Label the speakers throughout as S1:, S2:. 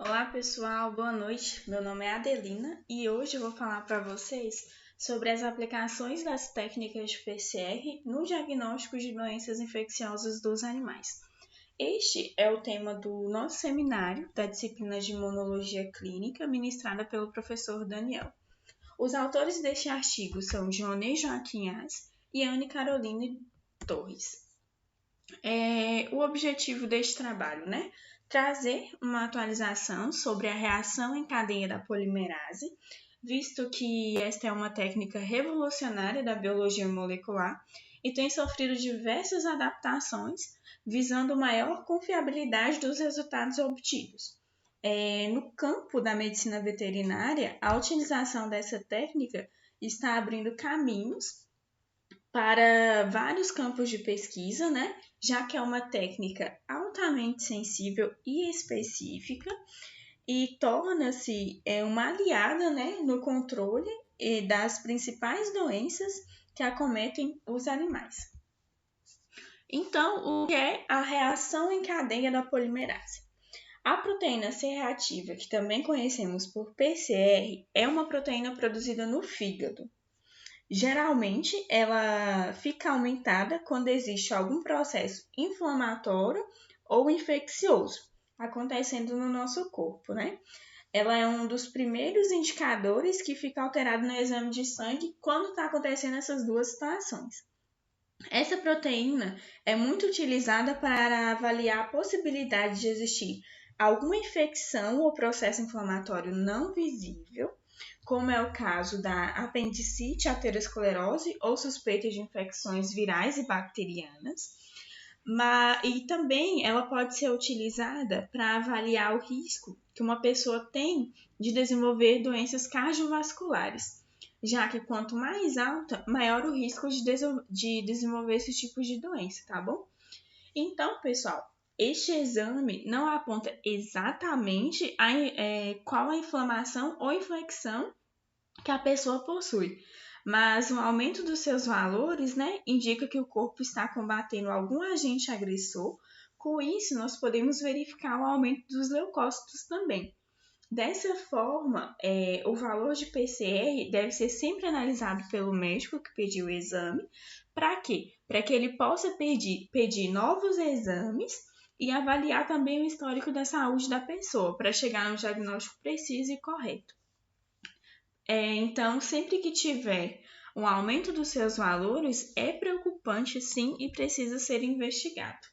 S1: Olá pessoal, boa noite. Meu nome é Adelina e hoje eu vou falar para vocês sobre as aplicações das técnicas de PCR no diagnóstico de doenças infecciosas dos animais. Este é o tema do nosso seminário da disciplina de Imunologia Clínica, ministrada pelo professor Daniel. Os autores deste artigo são Johnny Joaquim As e Anne Caroline Torres. O objetivo deste trabalho, trazer uma atualização sobre a reação em cadeia da polimerase, visto que esta é uma técnica revolucionária da biologia molecular e tem sofrido diversas adaptações, visando maior confiabilidade dos resultados obtidos. No campo da medicina veterinária, a utilização dessa técnica está abrindo caminhos para vários campos de pesquisa, já que é uma técnica altamente sensível e específica e torna-se uma aliada, no controle das principais doenças que acometem os animais. Então, o que é a reação em cadeia da polimerase? A proteína C reativa, que também conhecemos por PCR, é uma proteína produzida no fígado. Geralmente, ela fica aumentada quando existe algum processo inflamatório ou infeccioso acontecendo no nosso corpo, Ela é um dos primeiros indicadores que fica alterado no exame de sangue quando está acontecendo essas duas situações. Essa proteína é muito utilizada para avaliar a possibilidade de existir alguma infecção ou processo inflamatório não visível, como é o caso da apendicite, aterosclerose ou suspeita de infecções virais e bacterianas. E também ela pode ser utilizada para avaliar o risco que uma pessoa tem de desenvolver doenças cardiovasculares, já que quanto mais alta, maior o risco de desenvolver esse tipo de doença, tá bom? Então, pessoal, este exame não aponta exatamente qual a inflamação ou infecção que a pessoa possui, mas o aumento dos seus valores, indica que o corpo está combatendo algum agente agressor. Com isso, nós podemos verificar o aumento dos leucócitos também. Dessa forma, o valor de PCR deve ser sempre analisado pelo médico que pediu o exame. Para quê? Para que ele possa pedir novos exames e avaliar também o histórico da saúde da pessoa, para chegar a um diagnóstico preciso e correto. Então, sempre que tiver um aumento dos seus valores, é preocupante sim e precisa ser investigado.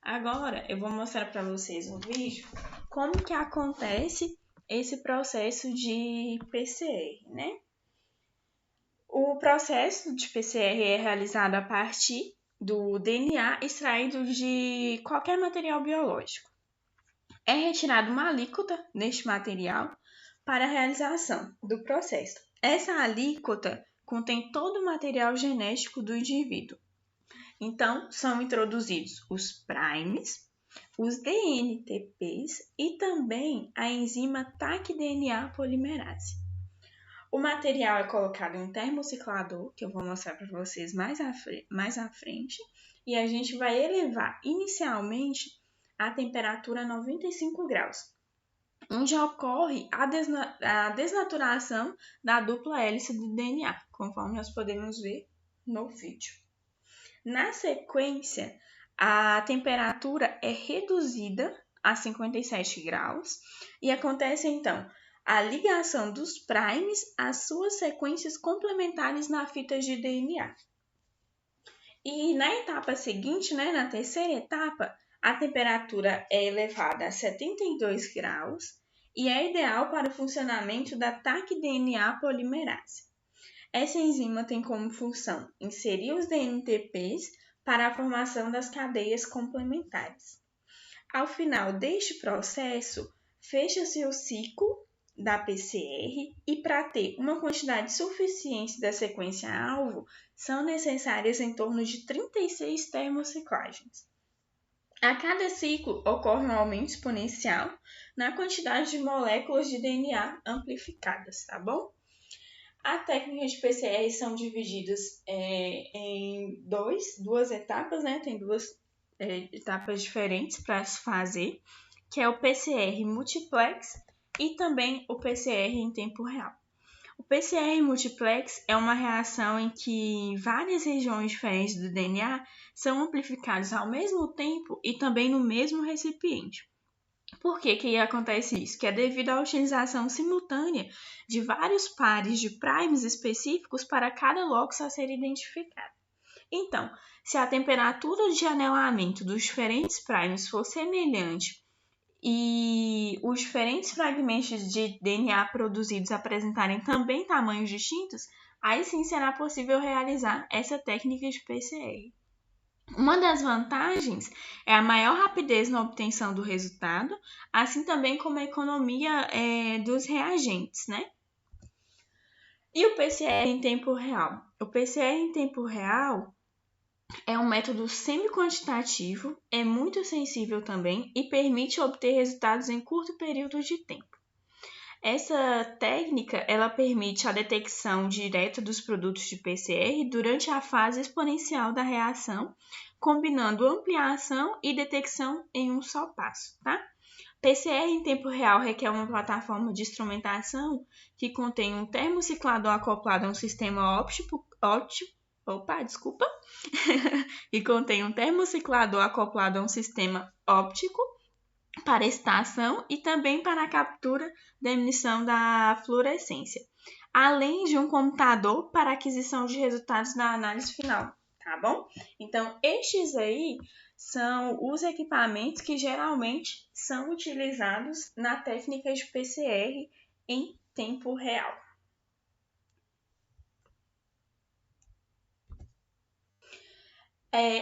S1: Agora, eu vou mostrar para vocês um vídeo como que acontece esse processo de PCR, O processo de PCR é realizado a partir do DNA extraído de qualquer material biológico. É retirada uma alíquota neste material para a realização do processo. Essa alíquota contém todo o material genético do indivíduo. Então, são introduzidos os primes, os DNTPs e também a enzima Taq-DNA polimerase. O material é colocado em um termociclador, que eu vou mostrar para vocês mais à frente, e a gente vai elevar inicialmente a temperatura a 95 graus, onde ocorre a desnaturação da dupla hélice do DNA, conforme nós podemos ver no vídeo. Na sequência, a temperatura é reduzida a 57 graus e acontece então a ligação dos primes às suas sequências complementares na fita de DNA. E na etapa seguinte, na terceira etapa, a temperatura é elevada a 72 graus e é ideal para o funcionamento da Taq-DNA polimerase. Essa enzima tem como função inserir os DNTPs para a formação das cadeias complementares. Ao final deste processo, fecha-se o ciclo da PCR e, para ter uma quantidade suficiente da sequência-alvo, são necessárias em torno de 36 termociclagens. A cada ciclo ocorre um aumento exponencial na quantidade de moléculas de DNA amplificadas, tá bom? As técnicas de PCR são divididas em duas etapas, tem duas etapas diferentes para se fazer. que é o PCR multiplex e também o PCR em tempo real. O PCR multiplex é uma reação em que várias regiões diferentes do DNA são amplificadas ao mesmo tempo e também no mesmo recipiente. Por que acontece isso? Que é devido à utilização simultânea de vários pares de primes específicos para cada locus a ser identificado. Então, se a temperatura de anelamento dos diferentes primes for semelhante e os diferentes fragmentos de DNA produzidos apresentarem também tamanhos distintos, aí sim será possível realizar essa técnica de PCR. Uma das vantagens é a maior rapidez na obtenção do resultado, assim também como a economia dos reagentes, né? E o PCR em tempo real? O PCR em tempo real é um método semi-quantitativo, é muito sensível também e permite obter resultados em curto período de tempo. Essa técnica ela permite a detecção direta dos produtos de PCR durante a fase exponencial da reação, combinando ampliação e detecção em um só passo, tá? PCR em tempo real requer uma plataforma de instrumentação que contém um termociclador acoplado a um sistema e contém um termociclador acoplado a um sistema óptico para extração e também para a captura da emissão da fluorescência, além de um computador para aquisição de resultados da análise final, tá bom? Então, estes aí são os equipamentos que geralmente são utilizados na técnica de PCR em tempo real.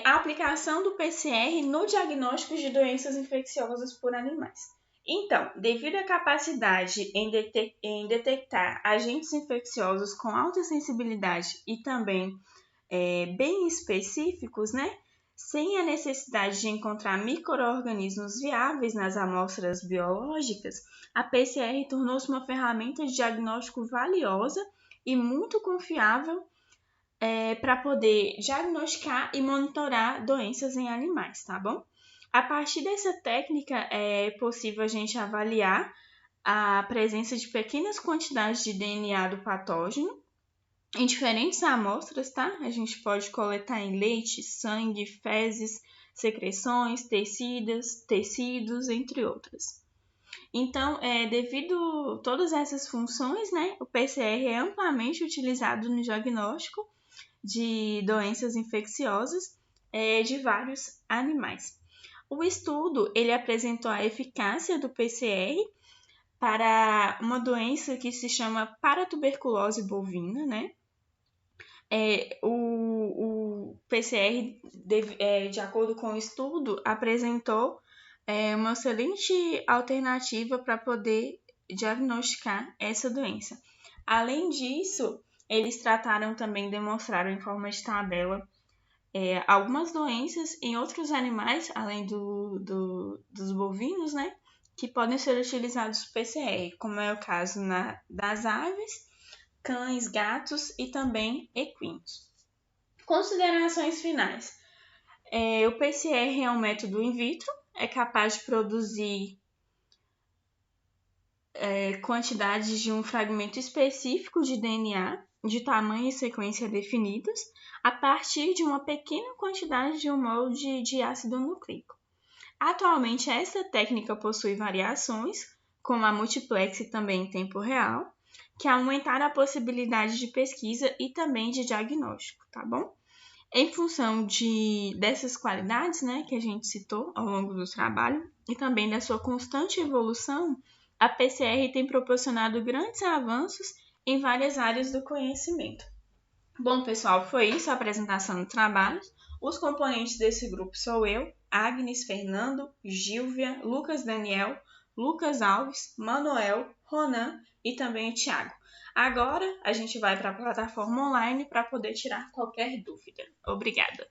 S1: A aplicação do PCR no diagnóstico de doenças infecciosas por animais. Então, devido à capacidade em detectar agentes infecciosos com alta sensibilidade e também bem específicos, né? Sem a necessidade de encontrar micro-organismos viáveis nas amostras biológicas, a PCR tornou-se uma ferramenta de diagnóstico valiosa e muito confiável para poder diagnosticar e monitorar doenças em animais, tá bom? A partir dessa técnica é possível a gente avaliar a presença de pequenas quantidades de DNA do patógeno em diferentes amostras, tá? A gente pode coletar em leite, sangue, fezes, secreções, tecidos, entre outras. Então, devido a todas essas funções, né, o PCR é amplamente utilizado no diagnóstico de doenças infecciosas de vários animais. O estudo ele apresentou a eficácia do PCR para uma doença que se chama paratuberculose bovina, né? O PCR, de acordo com o estudo, apresentou uma excelente alternativa para poder diagnosticar essa doença. Além disso, eles trataram também, demonstraram em forma de tabela algumas doenças em outros animais, além dos bovinos, né? Que podem ser utilizados PCR, como é o caso das aves, cães, gatos e também equinos. Considerações finais. O PCR é um método in vitro, é capaz de produzir quantidades de um fragmento específico de DNA de tamanho e sequência definidos a partir de uma pequena quantidade de um molde de ácido nucleico. Atualmente, essa técnica possui variações, como a multiplex e também em tempo real, que aumentaram a possibilidade de pesquisa e também de diagnóstico, tá bom? Em função dessas qualidades, né, que a gente citou ao longo do trabalho e também da sua constante evolução, a PCR tem proporcionado grandes avanços em várias áreas do conhecimento. Bom, pessoal, foi isso a apresentação do trabalho. Os componentes desse grupo sou eu, Agnes, Fernando, Gilvia, Lucas Daniel, Lucas Alves, Manuel, Ronan e também o Thiago. Agora a gente vai para a plataforma online para poder tirar qualquer dúvida. Obrigada!